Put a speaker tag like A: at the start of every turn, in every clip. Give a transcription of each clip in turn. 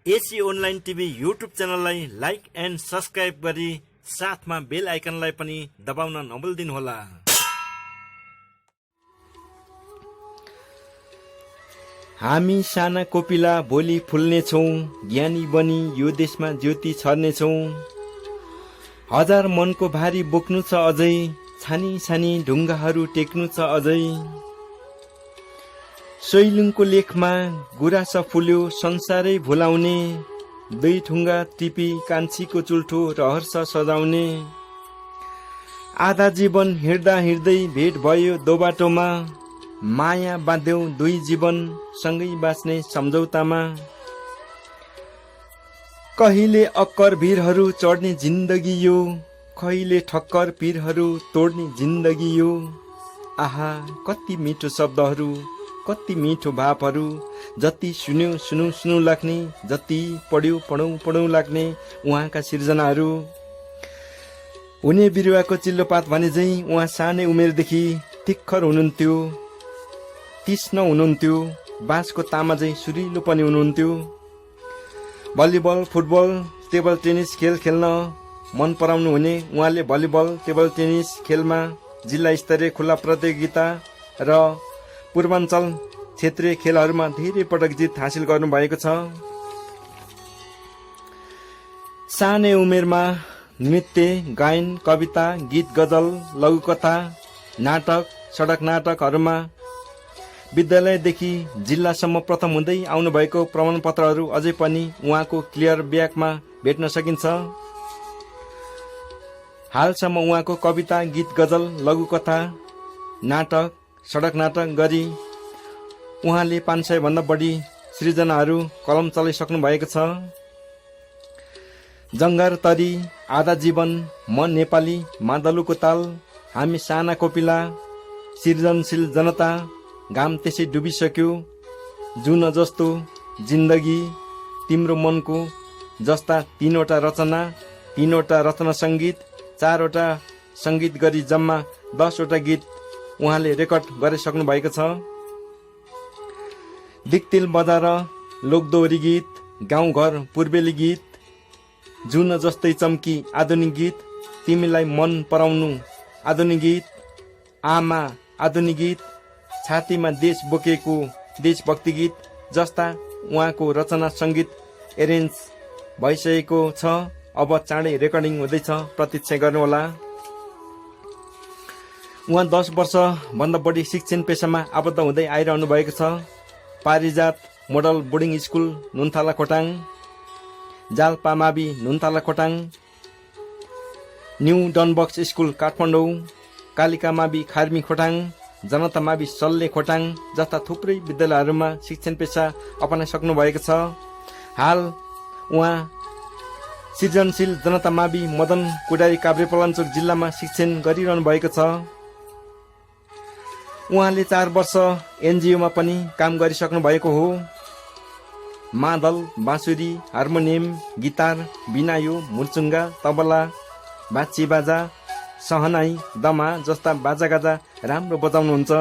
A: AC online TV YouTube च्यानललाई like and subscribe गरी साथमा बेल आइकनलाई पनि दबाउन नभुल्दिनुहोला। हामी साना कोपिला भोलि फुल्नेछौँ, ज्ञानी बनी यो देशमा ज्योति छर्नेछौँ। हजार मनको भारी बोक्नु छ अझै, छानी छानी ढुङ्गाहरू टेक्नु छ अझै। शैलुङको लेखमा गुराँस फुल्यो संसारै भुलाउने, दुई ठुङ्गा टिपी कान्छीको चुल्ठो रहर्ष सजाउने। आधा जीवन हिँड्दा हिँड्दै भेट भयो दो बाटोमा, माया बाँध्यौ दुई जीवन सँगै बाँच्ने सम्झौतामा। कहिले अक्कर भिरहरू चढ्ने जिन्दगी यो, कहिले ठक्कर पीरहरू तोड्ने जिन्दगी यो। आहा कति मिठो शब्दहरू, कति मिठो भावहरू, जति सुन्यो सुनौ सुनौ लाग्ने, जति पढ्यो पढौँ पढौँ लाग्ने उहाँका सिर्जनाहरू। हुने बिरुवाको चिल्लोपात भने झैँ उहाँ सानै उमेरदेखि तिखर हुनुहुन्थ्यो, तीक्ष्ण हुनुहुन्थ्यो, बाँसको तामा झैँ सुरिलो पनि हुनुहुन्थ्यो। भलिबल फुटबल टेबल टेनिस खेल खेल्न मन पराउनु हुने उहाँले भलिबल टेबल टेनिस खेलमा जिल्ला स्तरीय खुल्ला प्रतियोगिता र पूर्वाञ्चल क्षेत्रीय खेलहरूमा धेरै पटक जित हासिल गर्नुभएको छ। सानै उमेरमा नृत्य, गायन, कविता, गीत, गजल, लघुकथा, नाटक, सडक नाटकहरूमा विद्यालयदेखि जिल्लासम्म प्रथम हुँदै आउनुभएको प्रमाणपत्रहरू अझै पनि उहाँको क्लियर ब्यागमा भेट्न सकिन्छ। हालसम्म उहाँको कविता, गीत, गजल, लघुकथा, नाटक, सडक नाटक गरी उहाँले 500 भन्दा बढी सृजनाहरू कलम चलाइसक्नु भएको छ। जङ्गार तरी, आधा जीवन, म नेपाली, मादलुको ताल, हामी साना कोपिला, सृजनशील जनता, घाम त्यसै डुबिसक्यो, जुन जस्तो जिन्दगी, तिम्रो मनको जस्ता, 3वटा रचना, 3वटा रचना सङ्गीत, 4वटा सङ्गीत गरी जम्मा 10वटा गीत उहाँले रेकर्ड गरिसक्नु भएको छ। दिक्तिल बजार लोकदोहोरी गीत, गाउँघर पूर्वेली गीत, जुन जस्तै चम्की आधुनिक गीत, तिमीलाई मन पराउनु आधुनिक गीत, आमा आधुनिक गीत, छातीमा देश बोकेको देशभक्ति गीत जस्ता उहाँको रचना सङ्गीत एरेन्ज भइसकेको छ। अब चाँडै रेकर्डिङ हुँदैछ, प्रतीक्षा गर्नुहोला। उहाँ 10 वर्षभन्दा बढी शिक्षण पेसामा आबद्ध हुँदै आइरहनु भएको छ। Parijat model boarding school Nunthala Khotang, जालपामावि नुनथाला खोटाङ, न्यू डनबक्स स्कुल काठमाडौँ, कालिका मावि खार्मी खोटाङ, जनता मावि सल्ले खोटाङ जस्ता थुप्रै विद्यालयहरूमा शिक्षण पेसा अपनाइसक्नु भएको छ। हाल उहाँ सृजनशील जनता मावि मदन कुडारी काभ्रेपलाञ्चोक जिल्लामा शिक्षण गरिरहनु भएको छ। उहाँले 4 वर्ष एनजिओमा पनि काम गरिसक्नु भएको हो। मादल, बाँसुरी, हार्मोनियम, गिटार, बिनायो, मुर्चुङ्गा, तबला, बाची बाजा, सहनाई, दमा जस्ता बाजागाजा राम्रो बजाउनुहुन्छ।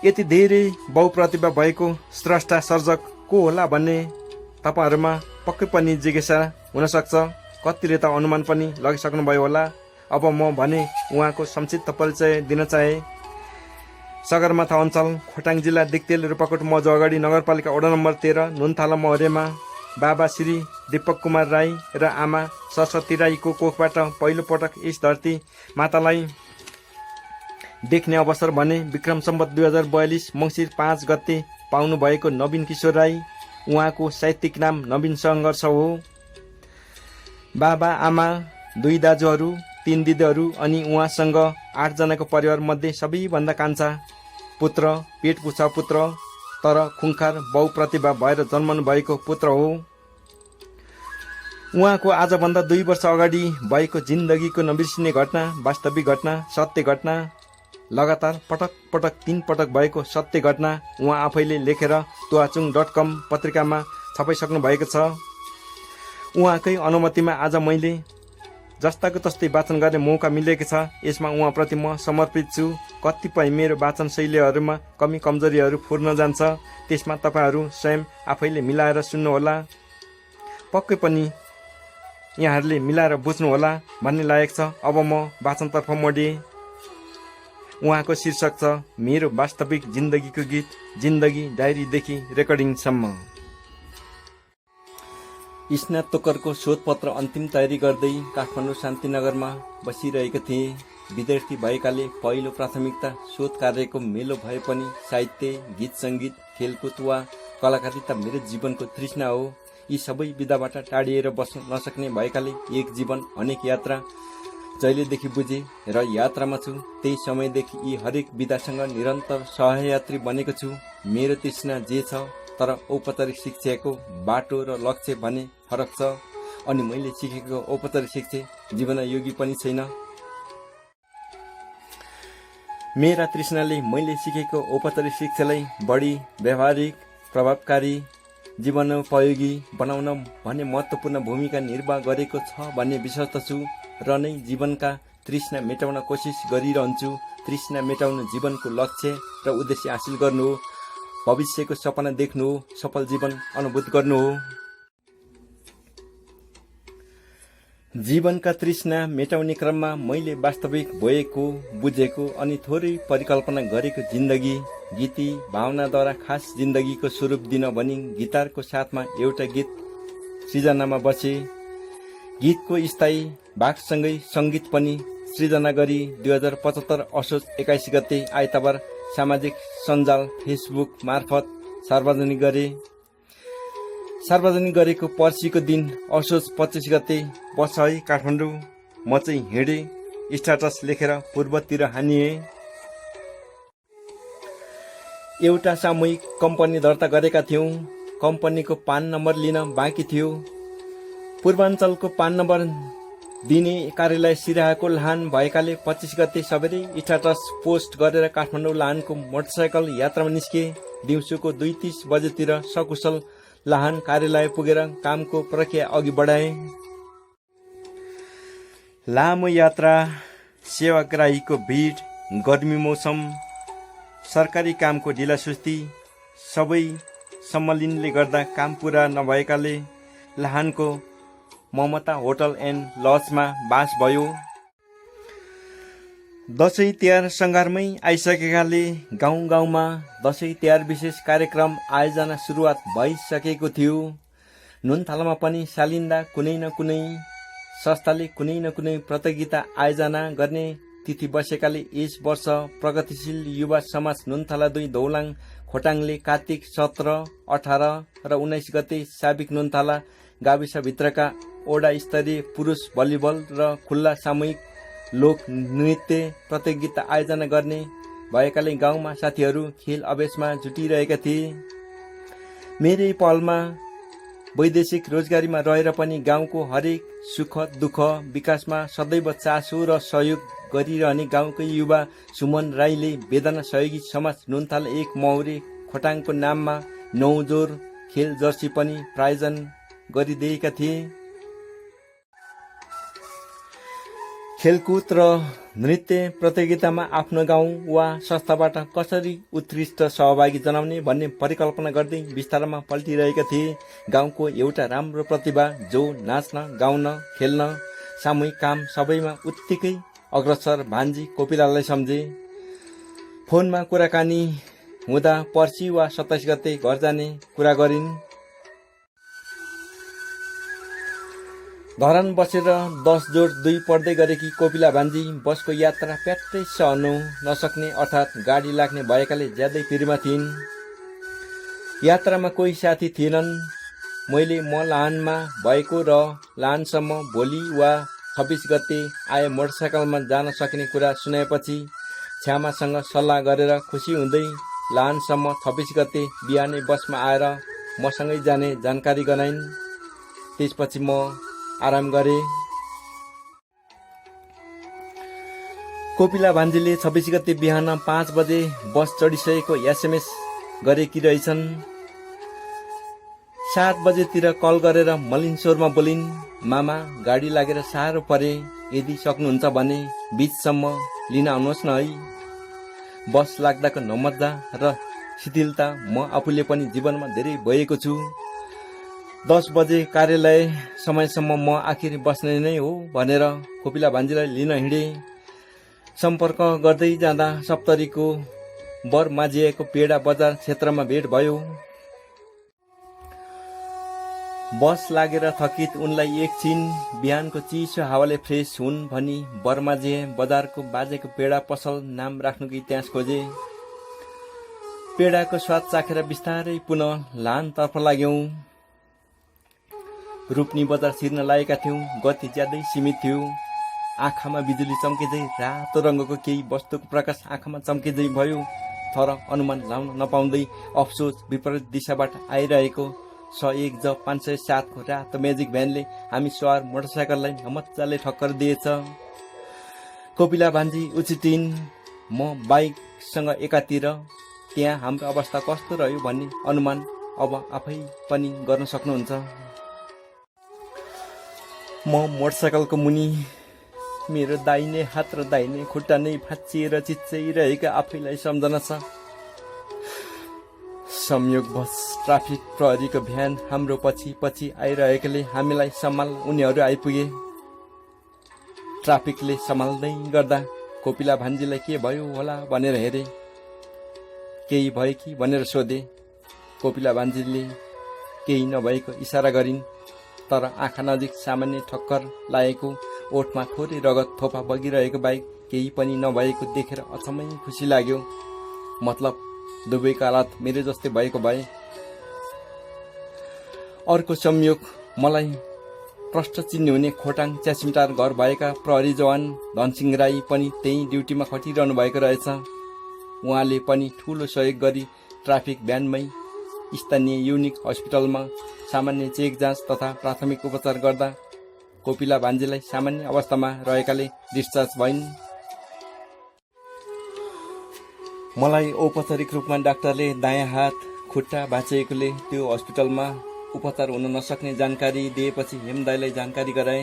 A: यति धेरै बहुप्रतिभा भएको स्रष्टा सर्जक को होला भन्ने तपाईँहरूमा पक्कै पनि जिज्ञासा हुनसक्छ। कतिले त अनुमान पनि लगाइसक्नुभयो होला। अब म भने उहाँको संक्षिप्त परिचय दिन चाहे। सगरमाथा अञ्चल खोटाङ जिल्ला दिक्तेल रूपाकोट मझ अगाडि नगरपालिका वडा नम्बर 13 नुनथाला महोरेमा बाबा श्री दीपक कुमार राई र आमा सरस्वती राईको कोखबाट पहिलो पटक यस धरती मातालाई देख्ने अवसर भने विक्रम सम्वत 2042 मङ्सिर 5 गते पाउनु भएको नवीन किशोर राई। उहाँको साहित्यिक नाम नवीन सङ्घर्ष हो। बाबा आमा, 2 दाजुहरू, 3 दिदीहरू अनि उहाँसँग 8 जनाको परिवार मध्ये सबैभन्दा कान्छा पुत्र, पेटको छ पुत्र, तर खुङ्खार बहुप्रतिभा भएर जन्मनु भएको पुत्र हो। उहाँको आजभन्दा 2 वर्ष अगाडि भएको जिन्दगीको नबिर्सिने घटना, वास्तविक घटना, सत्य घटना, लगातार पटक पटक 3 पटक भएको सत्य घटना उहाँ आफैले लेखेर तुवाचुङ.com पत्रिकामा छपाइसक्नु भएको छ। उहाँकै अनुमतिमा आज मैले जस्ताको तस्तै वाचन गर्ने मौका मिलेको छ। यसमा उहाँप्रति म समर्पित छु। कतिपय मेरो वाचन शैलीहरूमा कमी कमजोरीहरू फुर्न जान्छ, त्यसमा तपाईँहरू स्वयं आफैले मिलाएर सुन्नुहोला। पक्कै पनि यहाँहरूले मिलाएर बुझ्नुहोला भन्ने लागेको छ। अब म वाचनतर्फ मोडेँ। उहाँको शीर्षक छ मेरो वास्तविक जिन्दगीको गीत, जिन्दगी डायरीदेखि रेकर्डिङसम्म। स्नातकोत्तरको शोधपत्र अन्तिम तयारी गर्दै काठमाडौँ शान्तिनगरमा बसिरहेको थिएँ। विद्यार्थी भएकाले पहिलो प्राथमिकता शोध कार्यको मेलो भए पनि साहित्य, गीत सङ्गीत, खेलकुद वा कलाकारिता मेरो जीवनको तृष्णा हो। यी सबै विधाबाट टाढिएर बस्न नसक्ने भएकाले एक जीवन अनेक यात्रा जहिलेदेखि बुझे र यात्रामा छु त्यही समयदेखि यी हरेक विधासँग निरन्तर सहयात्री बनेको छु। मेरो तृष्णा जे छ, तर औपचारिक शिक्षाको बाटो र लक्ष्य भने फरक छ। अनि मैले सिकेको औपचारिक शिक्षा जीवनयोगी पनि छैन। मेरा तृष्णाले मैले सिकेको औपचारिक शिक्षालाई बढी व्यावहारिक, प्रभावकारी, जीवनोपयोगी बनाउन भने महत्त्वपूर्ण भूमिका निर्वाह गरेको छ भन्ने विश्वस्त छु र नै जीवनका तृष्णा मेटाउन कोसिस गरिरहन्छु। तृष्णा मेटाउनु जीवनको लक्ष्य र उद्देश्य हासिल गर्नु हो, भविष्यको सपना देख्नु हो, सफल जीवन अनुभूत गर्नु हो। जीवनका तृष्णा मेटाउने क्रममा मैले वास्तविक भएको, बुझेको अनि थोरै परिकल्पना गरेको जिन्दगी गीती भावनाद्वारा खास जिन्दगीको स्वरूप दिन भनी गिटारको साथमा एउटा गीत सृजनामा बसे। गीतको स्थायी भागसँगै सङ्गीत पनि सृजना गरी 2075 असोज 21 गते आइतबार सामाजिक सञ्जाल फेसबुक मार्फत सार्वजनिक गरे। सार्वजनिक गरेको पर्सिको दिन असोज 25 गते बस है काठमाडौँ म चाहिँ हिँडे स्ट्याटस लेखेर पूर्वतिर हानिए। एउटा सामूहिक कम्पनी दर्ता गरेका थियौँ। कम्पनीको पान नम्बर लिन बाँकी थियो। पूर्वाञ्चलको पान नम्बर दिने कार्यालय सिराहाको लाहान भएकाले 25 गते सबैले स्ट्याटस पोस्ट गरेर काठमाडौँ लाहानको मोटरसाइकल यात्रामा निस्के। दिउँसोको 2:30 बजेतिर सकुशल लाहान कार्यालय पुगेर कामको प्रक्रिया अघि बढाए। लामो यात्रा, सेवाग्राहीको भिड, गर्मी मौसम, सरकारी कामको ढिलासुस्ती सबै सम्मिलनले गर्दा काम पुरा नभएकाले लाहानको ममता होटल एन्ड लजमा बास भयो। दसैँ तिहार सङ्घारमै आइसकेकाले गाउँ गाउँमा दसैँ तिहार विशेष कार्यक्रम आयोजना सुरुवात भइसकेको थियो। नुनथालामा पनि सालिन्दा कुनै न कुनै संस्थाले कुनै न कुनै प्रतियोगिता आयोजना गर्ने तिथि बसेकाले यस वर्ष प्रगतिशील युवा समाज नुनथाला 2 दौलाङ खोटाङले कार्तिक 17, 18 र 19 गते साबिक नुनथाला गाविसभित्रका ओडा स्तरीय पुरुष भलिबल र खुल्ला सामूहिक लोक नृत्य प्रतियोगिता आयोजना गर्ने भएकाले गाउँमा साथीहरू खेल अभ्यासमा जुटिरहेका थिए। मेरै पहलमा वैदेशिक रोजगारीमा रहेर पनि गाउँको हरेक सुख दुःख विकासमा सदैव चासो र सहयोग गरिरहने गाउँकै युवा सुमन राईले वेदना सहयोगी समाज नुनथाला 1 मौरे खोटाङको नाममा 9 जोर खेल जर्सी पनि प्रायोजन गरिदिएका थिए। खेलकुद र नृत्य प्रतियोगितामा आफ्नो गाउँ वा संस्थाबाट कसरी उत्कृष्ट सहभागी जनाउने भन्ने परिकल्पना गर्दै विस्तारमा पल्टिरहेका थिए। गाउँको एउटा राम्रो प्रतिभा जो नाच्न, गाउन, खेल्न, सामूहिक काम सबैमा उत्तिकै अग्रसर भान्जी कोपिलालाई सम्झे। फोनमा कुराकानी हुँदा पर्सि वा 27 गते घर जाने कुरा गरिन्। धरान बसेर 10 जोड 2 पढ्दै गरेकी कोपिला भान्जी बसको यात्रा प्याट्टै सहनु नसक्ने अर्थात् गाडी लाग्ने भएकाले ज्यादै पिरमा थिइन्। यात्रामा कोही साथी थिएनन्। मैले म लाहानमा भएको र लाहानसम्म भोलि वा 26 गते आए मोटरसाइकलमा जान सकिने कुरा सुनाएपछि छ्यामासँग सल्लाह गरेर खुसी हुँदै लाहानसम्म 26 गते बिहानै बसमा आएर मसँगै जाने जानकारी गराइन्। त्यसपछि म आराम गरे। कोपिला भान्जीले 26 गते बिहान 5 बजे बस चढिसकेको एसएमएस गरेकी रहेछन्। 7 बजेतिर कल गरेर मलिन स्वरमा बोलिन्, मामा गाडी लागेर साह्रो परे, यदि सक्नुहुन्छ भने बिचसम्म लिन आउनुहोस् न है। बस लाग्दाको नमज्जा र शिथिलता म आफूले पनि जीवनमा धेरै भएको छु। 10 बजे कार्यालय समयसम्म म आखिर बस्ने नै हो भनेर कोपिला भान्जीलाई लिन हिँडे। सम्पर्क गर्दै जाँदा सप्तरीको बरमाझिएको पेडा बजार क्षेत्रमा भेट भयो। बस लागेर थकित उनलाई एकछिन बिहानको चिसो हावाले फ्रेस हुन् भनी बरमाझिए बजारको बाजेको पेडा पसल नाम राख्नुको इतिहास खोजे। पेडाको स्वाद चाखेर बिस्तारै पुनः लानतर्फ लाग्यौं। रूपनी बजार छिर्न लागेका थियौं। गति ज्यादै सीमित थियो। आँखामा बिजुली चम्केझै रातो रङ्गको केही वस्तुको प्रकाश आँखामा चम्केझै भयो, तर अनुमान लाउन नपाउँदै अफसोस विपरीत दिशाबाट आइरहेको 101J507 को रातो म्याजिक भ्यानले हामी सवार मोटरसाइकललाई मजाले ठक्कर दिएछ। कोपिला भान्जी उचिटिन्, म बाइकसँग एकातिर। त्यहाँ हाम्रो अवस्था कस्तो रह्यो भन्ने अनुमान अब आफै पनि गर्न सक्नुहुन्छ। म मोटरसाइकलको मुनि मेरो दाहिने हात र दाहिने खुट्टा नै भाँचिएर चिच्चाइरहेका आफैलाई सम्झना छ। संयोगवश ट्राफिक प्रहरीको भ्यान हाम्रो पछि पछि आइरहेकोले हामीलाई सम्हाल उनीहरू आइपुगे। ट्राफिकले सम्हाल्दै गर्दा कोपिला भान्जीलाई के भयो होला भनेर हेरे। केही भयो कि भनेर सोधे। कोपिला भान्जीले केही नभएको इसारा गरिन्, तर आँखा नजिक सामान्य ठक्कर लागेको ओठमा थोरै रगत थोपा बगिरहेको बाहेक केही पनि नभएको देखेर अचम्मै खुसी लाग्यो। मतलब दुवैको हालत मेरो जस्तै भएको भए। अर्को संयोग, मलाई प्रष्ट चिन्ने हुने खोटाङ च्यासिमटार घर भएका प्रहरी जवान धनसिंह राई पनि त्यही ड्युटीमा खटिरहनु भएको रहेछ। उहाँले पनि ठूलो सहयोग गरी ट्राफिक भ्यानमै स्थानीय युनिक हस्पिटलमा सामान्य चेक जाँच तथा प्राथमिक उपचार गर्दा कोपिला भान्जीलाई सामान्य अवस्थामा रहेकाले डिस्चार्ज भइन्। मलाई औपचारिक रूपमा डाक्टरले दायाँ हात खुट्टा भाँचिएकोले त्यो हस्पिटलमा उपचार हुन नसक्ने जानकारी दिएपछि हेमदाईलाई जानकारी गराए।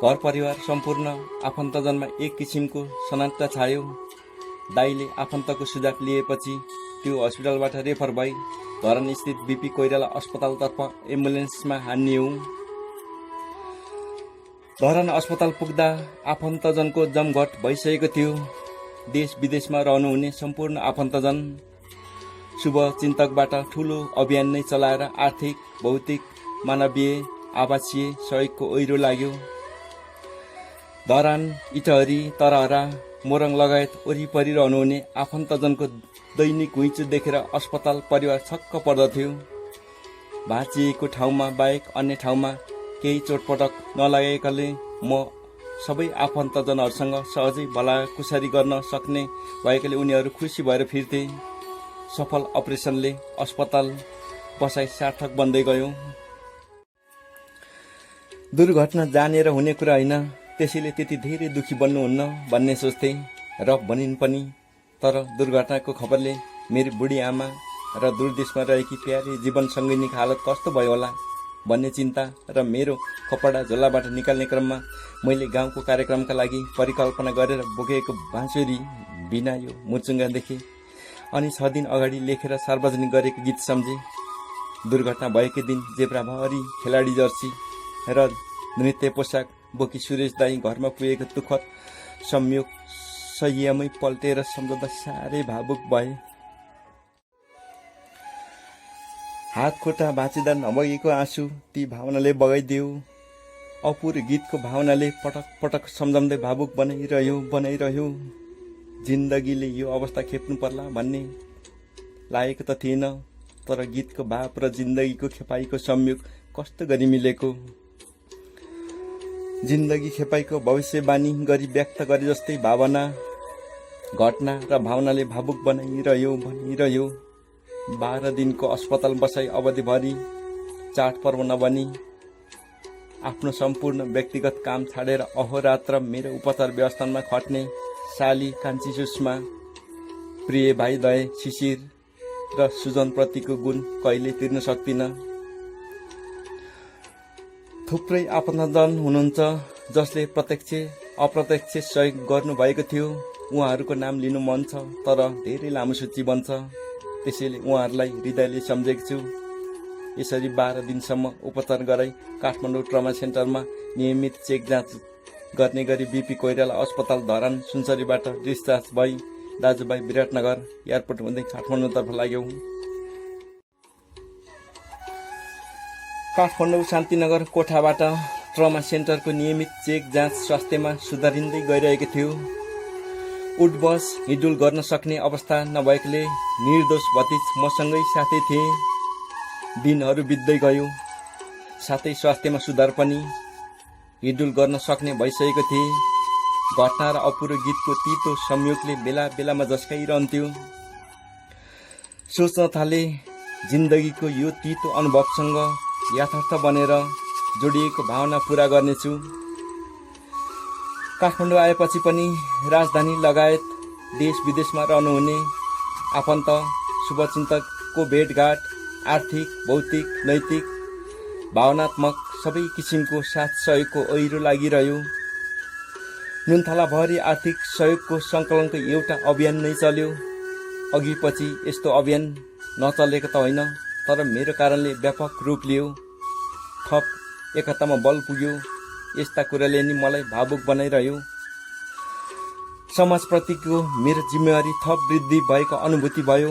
A: घर परिवार सम्पूर्ण आफन्तजनमा एक किसिमको सन्नाटा छायो। दाईले आफन्तको सुझाव लिएपछि त्यो हस्पिटलबाट रेफर भई धरान स्थित बीपी कोइराला अस्पतालतर्फ एम्बुलेन्समा हानियो। धरान अस्पताल पुग्दा आफन्तजनको जमघट भइसकेको थियो। देश विदेशमा रहनुहुने सम्पूर्ण आफन्तजन शुभचिन्तकबाट ठूलो अभियान नै चलाएर आर्थिक, भौतिक, मानवीय, आवासीय सहयोगको ओइरो लाग्यो। धरान, इटहरी, तरहरा, मोरङ लगायत वरिपरि रहनुहुने आफन्तजनको दैनिक घुइँचो देखेर अस्पताल परिवार छक्क पर्दथ्यो। भाँचिएको ठाउँमा बाहेक अन्य ठाउँमा केही चोटपटक नलागेकाले म सबै आफन्तजनहरूसँग सहजै भलाकुसारी गर्न सक्ने भएकाले उनीहरू खुसी भएर फिर्थे। सफल अपरेसनले अस्पताल बसाई सार्थक बन्दै गयो। दुर्घटना जानेर हुने कुरा होइन, त्यसैले त्यति धेरै दुखी बन्नुहुन्न भन्ने सोच्थे र भनिन् पनि। तर दुर्घटनाको खबरले मेरो बुढी आमा र दूरदेशमा रहेकी प्यारी जीवन सङ्गिनीको हालत कस्तो भयो होला भन्ने चिन्ता र मेरो कपडा झोलाबाट निकाल्ने क्रममा मैले गाउँको कार्यक्रमका लागि परिकल्पना गरेर बोकेको बाँसुरी बिना यो मुर्चुङ्गा देखेँ। अनि 6 दिन अगाडि लेखेर सार्वजनिक गरेको गीत सम्झे। दुर्घटना भएकै दिन जेब्राभरि खेलाडी जर्सी र नृत्य पोसाक बोकी सुरेश दाई घरमा पुगेको दुःखद संयोग सहियामै पल्टेर सम्झँदा साह्रै भावुक भए। हात खुट्टा भाँचिँदा नबगेको आँसु ती भावनाले बगाइदियो। अपुरो गीतको भावनाले पटक पटक सम्झाउँदै भावुक बनाइरह्यो। जिन्दगीले यो अवस्था खेप्नु पर्ला भन्ने लागेको त थिएन, तर गीतको भाव र जिन्दगीको खेपाइको संयोग कस्तो गरी मिलेको। जिन्दगी खेपाइको भविष्यवाणी गरी व्यक्त गरे जस्तै भावना, घटना र भावनाले भावुक बनाइरह्यो। 12 दिनको अस्पताल बसाई अवधिभरि चाडपर्व नबनी आफ्नो सम्पूर्ण व्यक्तिगत काम छाडेर अहोरात्र मेरो उपचार व्यवस्थानमा खट्ने साली कान्छी सुषमा, प्रिय भाइ दय शिशिर र सुजनप्रतिको गुण कहिले तिर्न सक्दिन। थुप्रै आफन्तजन हुनुहुन्छ
B: जसले प्रत्यक्ष अप्रत्यक्ष सहयोग गर्नुभएको थियो। उहाँहरूको नाम लिनु मन छ, तर धेरै लामो सूची बन्छ। त्यसैले उहाँहरूलाई हृदयले सम्झेको छु। यसरी 12 दिनसम्म उपचार गराई काठमाडौँ ट्रमा सेन्टरमा नियमित चेक जाँच गर्ने गरी बिपी कोइराला अस्पताल धरान सुनसरीबाट डिस्चार्ज भई दाजुभाइ विराटनगर एयरपोर्ट हुँदै काठमाडौँतर्फ लाग्यौं। काठमाडौँ शान्तिनगर कोठाबाट ट्रमा सेन्टरको नियमित चेक जाँच स्वास्थ्यमा सुधारिँदै गइरहेको थियो। उठबस हिडुल गर्न सक्ने अवस्था नभएकोले निर्दोष भतिज मसँगै साथै थिए। दिनहरू बित्दै गयो, साथै स्वास्थ्यमा सुधार पनि। हिडुल गर्न सक्ने भइसकेको थिए। घटना र अपुरो गीतको तितो संयोगले बेला बेलामा झस्काइरहन्थ्यो। सोच्न थाले, जिन्दगीको यो तितो अनुभवसँग यथार्थ बनेर जोडिएको भावना पूरा गर्नेछु। काठमाडौँ आएपछि पनि राजधानी लगायत देश विदेशमा रहनुहुने आफन्त शुभचिन्तकको भेटघाट आर्थिक, भौतिक, नैतिक, भावनात्मक सबै किसिमको साथ सहयोगको ओहिरो लागिरह्यो। नुनथलाभरि आर्थिक सहयोगको सङ्कलनको एउटा अभियान नै चल्यो। अघि पछि यस्तो अभियान नचलेको त होइन, तर मेरो कारणले व्यापक रूप लियो। थप एकतामा बल पुग्यो। यस्ता कुराले नि मलाई भावुक बनाइरह्यो। समाजप्रतिको मेरो जिम्मेवारी थप वृद्धि भएको अनुभूति भयो।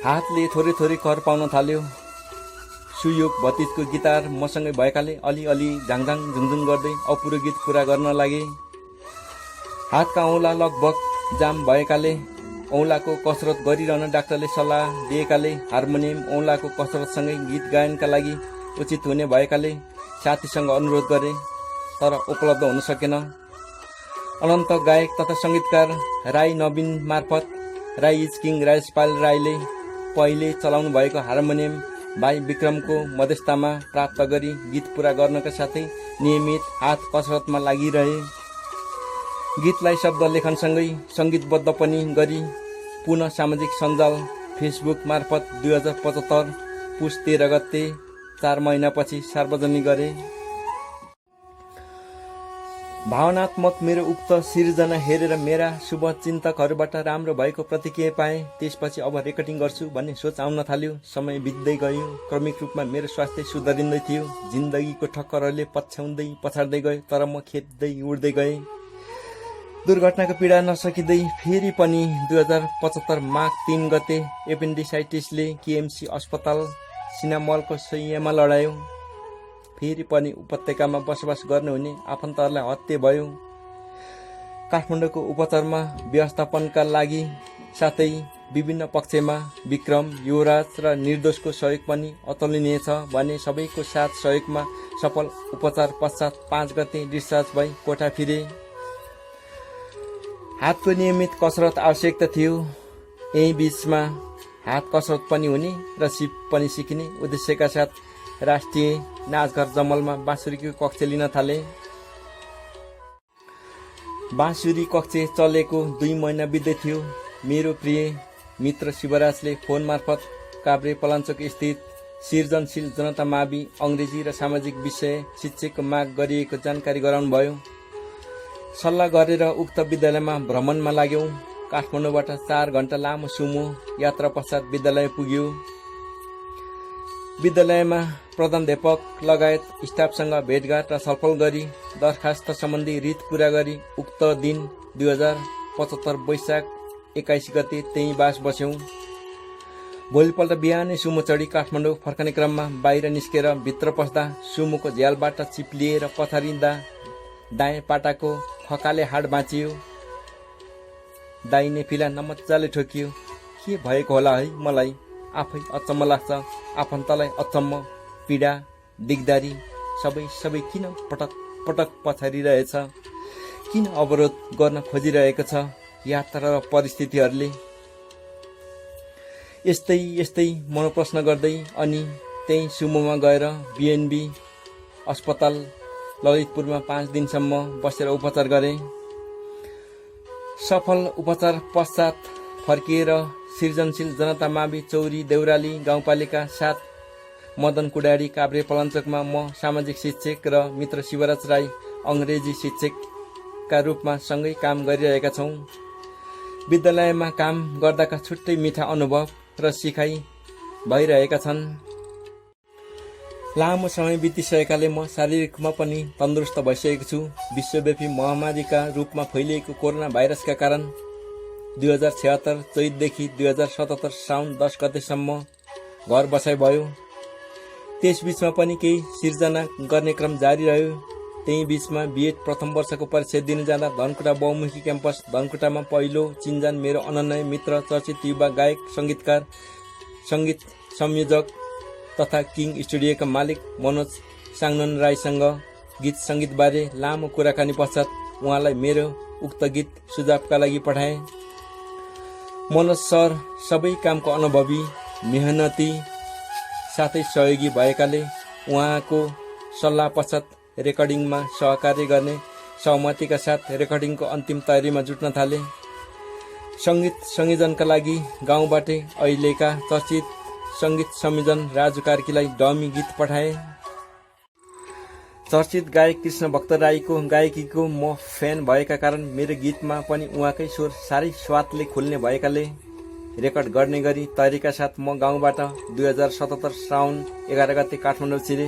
B: हातले थोरै थोरै कर पाउन थाल्यो। सुयोग भतिजको गिटार मसँगै भएकाले अलिअलि झाङझाङ झुङझुङ गर्दै अपुरो गीत पुरा गर्न लागे। हातका औँला लगभग जाम भएकाले औँलाको कसरत गरिरहन डाक्टरले सल्लाह दिएकाले हार्मोनियम औँलाको कसरतसँगै गीत गायनका लागि उचित हुने भएकाले साथीसँग अनुरोध गरे, तर उपलब्ध हुन सकेन। अनन्त गायक तथा सङ्गीतकार राई नवीन मार्फत राई इज किङ राजेशपाल राईले पहिले चलाउनु भएको हार्मोनियम भाइ विक्रमको मध्यस्थतामा प्राप्त गरी गीत पुरा गर्नका साथै नियमित हात कसरतमा लागिरहे। गीतलाई शब्द लेखनसँगै सङ्गीतबद्ध पनि गरी पुनः सामाजिक सञ्जाल फेसबुक मार्फत 2075 पुस 13 गते 4 महिनापछि सार्वजनिक गरे। भावनात्मक मेरो उक्त सिर्जना हेरेर मेरा शुभचिन्तकहरूबाट राम्रो भएको प्रतिक्रिया पाएँ। त्यसपछि अब रेकर्डिङ गर्छु भन्ने सोच आउन थाल्यो। समय बित्दै गयो। क्रमिक रूपमा मेरो स्वास्थ्य सुधारिँदै थियो। जिन्दगीको ठक्करहरूले पछ्याउँदै पछाड्दै गयो, तर म खेप्दै उड्दै गएँ। दुर्घटनाको पीडा नसकिँदै फेरि पनि 2075 माघ 3 गते एपेन्डिसाइटिसले केएमसी अस्पताल सिनामलको शैय्यामा लडायो। फेरि पनि उपत्यकामा बसोबास गर्नुहुने आफन्तहरूलाई हत्या भयो। काठमाडौँको उपचारमा व्यवस्थापनका लागि साथै विभिन्न पक्षमा विक्रम, युवराज र निर्दोषको सहयोग पनि अतुलनीय छ भने सबैको साथ सहयोगमा सफल उपचार पश्चात 5 गते डिस्चार्ज भई कोठा फिरे। हातको नियमित कसरत आवश्यकता थियो। यही बीचमा हात कसरत पनि हुने र सिप पनि सिक्ने उद्देश्यका साथ राष्ट्रिय नाचघर जमलमा बाँसुरीको कक्षा लिन थाले। बाँसुरी कक्षा चलेको 2 महिना बित्दै थियो। मेरो प्रिय मित्र शिवराजले फोन मार्फत काभ्रे पलाञ्चोक स्थित सृजनशील जनता मावि अङ्ग्रेजी र सामाजिक विषय शिक्षकको माग गरिएको जानकारी गराउनुभयो। सल्लाह गरेर उक्त विद्यालयमा भ्रमणमा लाग्यौं। काठमाडौँबाट 4 घण्टा लामो सुमो यात्रा पश्चात विद्यालय पुग्यो। विद्यालयमा प्रधानाध्यापक लगायत स्टाफसँग भेटघाट र छलफल गरी दरखास्त सम्बन्धी रीत पूरा गरी उक्त दिन 2075 वैशाख 21 गते त्यही बास बस्यौं। भोलिपल्ट बिहानै सुमो चढी काठमाडौँ फर्कने क्रममा बाहिर निस्केर भित्र पस्दा सुमोको झ्यालबाट चिप्लिएर पछारिँदा दायाँ पाटाको खकाले हाड बाँचियो। दाहिने फिला नमजाले ठोकियो। के भएको होला है, मलाई आफै अचम्म लाग्छ। आफन्तलाई अचम्म, पीडा, दिगदारी सबै किन पटक पटक पछारिरहेछ? किन अवरोध गर्न खोजिरहेको छ यात्रा र परिस्थितिहरूले? यस्तै मनोप्रश्न गर्दै अनि त्यही सुमोमा गएर बीएनबी अस्पताल ललितपुरमा 5 दिनसम्म बसेर उपचार गरे। सफल उपचार पश्चात फर्किएर सृजनशील जनता मावि चौरी देउराली गाउँपालिका 7 मदन कुडारी काभ्रे पलाञ्चोकमा म सामाजिक शिक्षक र मित्र शिवराज राई अङ्ग्रेजी शिक्षकका रूपमा सँगै काम गरिरहेका छौँ। विद्यालयमा काम गर्दाका छुट्टै मिठा अनुभव र सिकाइ भइरहेका छन्। लामो समय बितिसकेकाले म शारीरिक रूपमा पनि तन्दुरुस्त भइसकेको छु। विश्वव्यापी महामारीका रूपमा फैलिएको कोरोना भाइरसका कारण 2076 चैतदेखि 2077 साउन 10 गतेसम्म घर बसाइ भयो। त्यस बीचमा पनि केही सिर्जना गर्ने क्रम जारी रह्यो। त्यही बीचमा बिएड प्रथम वर्षको परीक्षा दिन जाँदा धनकुटा बहुमुखी क्याम्पस धनकुटामा पहिलो चिन्जान मेरो अनन्य मित्र चर्चित युवा गायक सङ्गीतकार सङ्गीत संयोजक तथा किङ स्टुडियोका मालिक मनोज साङनन राईसँग गीत सङ्गीतबारे लामो कुराकानी पश्चात उहाँलाई मेरो उक्त गीत सुझावका लागि पठाएँ। मनोज सर सबै कामको अनुभवी, मेहनती साथै सहयोगी भएकाले उहाँको सल्लाह पश्चात रेकर्डिङमा सहकार्य गर्ने सहमतिका साथ रेकर्डिङको अन्तिम तयारीमा जुट्न थाले। सङ्गीत संयोजनका लागि गाउँबाटै अहिलेका चर्चित सङ्गीत संयोजन राजु कार्कीलाई डमी गीत पठाए। चर्चित गायक कृष्ण भक्त राईको गायकीको म फ्यान भएका कारण मेरो गीतमा पनि उहाँकै स्वर साह्रै स्वादले खुल्ने भएकाले रेकर्ड गर्ने गरी तयारीका साथ म गाउँबाट 2077 साउन 11 गते काठमाडौँ छिरे।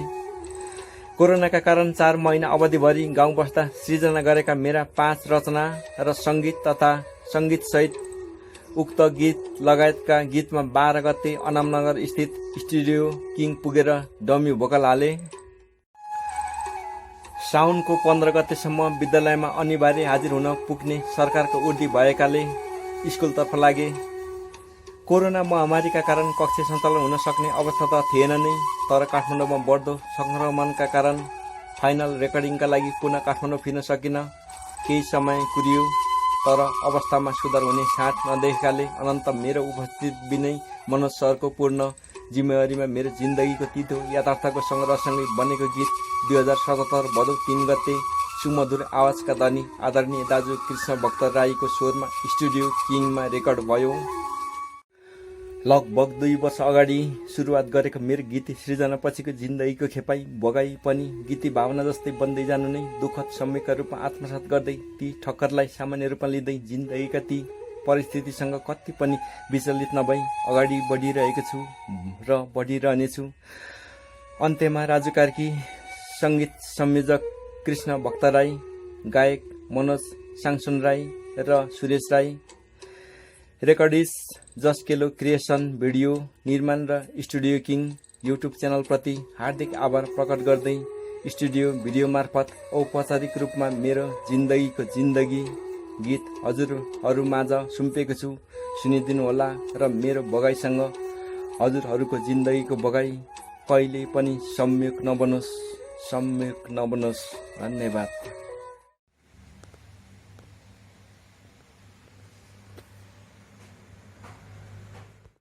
B: कोरोनाका कारण 4 महिना अवधिभरि गाउँ बस्दा सृजना गरेका मेरा 5 रचना र सङ्गीत तथा सङ्गीतसहित उक्त गीत लगायतका गीतमा 12 गते अनामनगर स्थित स्टुडियो किङ पुगेर डमी भोकल हाले। साउनको 15 गतेसम्म विद्यालयमा अनिवार्य हाजिर हुन पुग्ने सरकारको उर्दी भएकाले स्कुलतर्फ लागे। कोरोना महामारीका कारण कक्षा सञ्चालन हुन सक्ने अवस्था त थिएन नै, तर काठमाडौँमा बढ्दो सङ्क्रमणका कारण फाइनल रेकर्डिङका लागि पुनः काठमाडौँ फिर्न सकिन। केही समय कुरियो, तर अवस्थामा सुधार हुने साँच नदेखेकाले अनन्त मेरो उपस्थित बिनै मनोज सरको पूर्ण जिम्मेवारीमा मेरो जिन्दगीको तितो यथार्थको सङ्ग्रहसँगै बनेको गीत 2077 भदौ 3 गते सुमधुर आवाजका धनी आदरणीय दाजु कृष्ण भक्त राईको स्वरमा स्टुडियो किङमा रेकर्ड भयो। लगभग 2 वर्ष अगाडि सुरुवात गरेको मेरो गीत सृजना पछिको जिन्दगीको खेपाई भोगाई पनि गीती भावना जस्तै बन्दै जानु नै दुःखद समयका रूपमा आत्मसात गर्दै ती ठक्करलाई सामान्य रूपमा लिँदै जिन्दगीका ती परिस्थितिसँग कति पनि विचलित नभई अगाडि बढिरहेको छु र बढिरहनेछु। अन्त्यमा राजु कार्की, सङ्गीत संयोजक कृष्ण भक्त राई, गायक मनोज साङसुन राई र सुरेश राई, रेकर्डिस जस्केलो क्रिएसन भिडियो निर्माण र स्टुडियो किङ युट्युब च्यानलप्रति हार्दिक आभार प्रकट गर्दै स्टुडियो भिडियो मार्फत औपचारिक रूपमा मेरो जिन्दगीको जिन्दगी गीत हजुरहरूमाझ सुम्पेको छु। सुनिदिनु होला र मेरो भगाइसँग हजुरहरूको जिन्दगीको भगाई कहिले पनि संयोग नबनोस्। धन्यवाद।